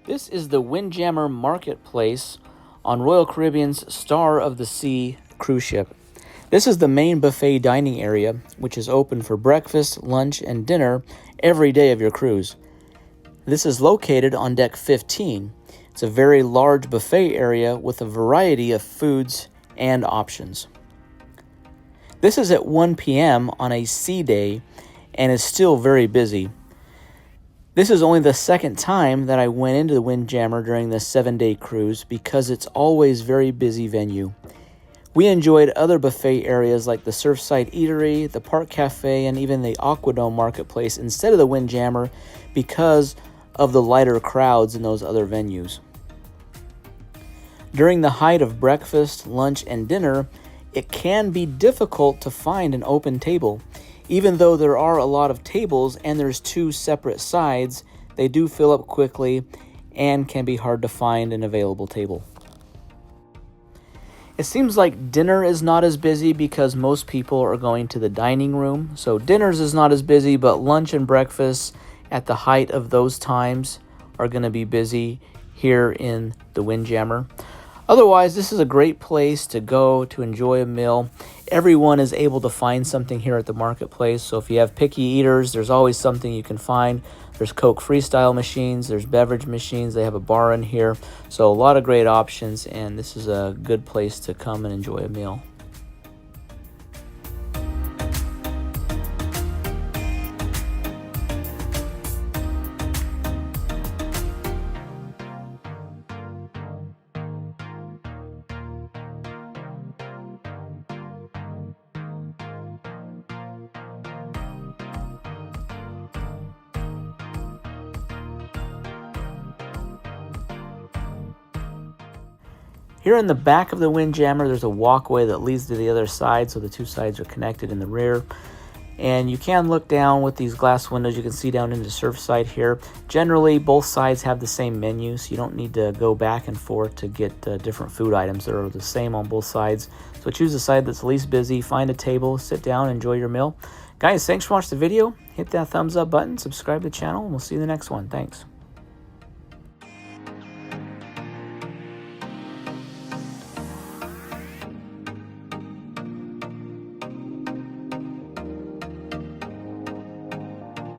This is the Windjammer Marketplace on Royal Caribbean's Star of the Sea cruise ship. This is the main buffet dining area, which is open for breakfast, lunch, and dinner every day of your cruise. This is located on deck 15. It's a very large buffet area with a variety of foods and options. This is at 1 p.m. on a sea day and is still very busy. This is only the second time that I went into the Windjammer during this 7-day cruise because it's always a very busy venue. We enjoyed other buffet areas like the Surfside Eatery, the Park Cafe, and even the Aquadome Marketplace instead of the Windjammer because of the lighter crowds in those other venues. During the height of breakfast, lunch, and dinner, it can be difficult to find an open table. Even though there are a lot of tables and there's 2 separate sides, they do fill up quickly and can be hard to find an available table. It seems like dinner is not as busy because most people are going to the dining room. So dinners is not as busy, but lunch and breakfast at the height of those times are going to be busy here in the Windjammer. Otherwise, this is a great place to go to enjoy a meal. Everyone is able to find something here at the marketplace. So if you have picky eaters, there's always something you can find. There's Coke freestyle machines, there's beverage machines, they have a bar in here. So a lot of great options, and this is a good place to come and enjoy a meal. Here in the back of the Windjammer, there's a walkway that leads to the other side, so the 2 sides are connected in the rear. And you can look down with these glass windows. You can see down into Surfside here. Generally, both sides have the same menu, so you don't need to go back and forth to get different food items that are the same on both sides. So choose the side that's least busy, find a table, sit down, enjoy your meal. Guys, thanks for watching the video. Hit that thumbs up button, subscribe to the channel, and we'll see you in the next one. Thanks.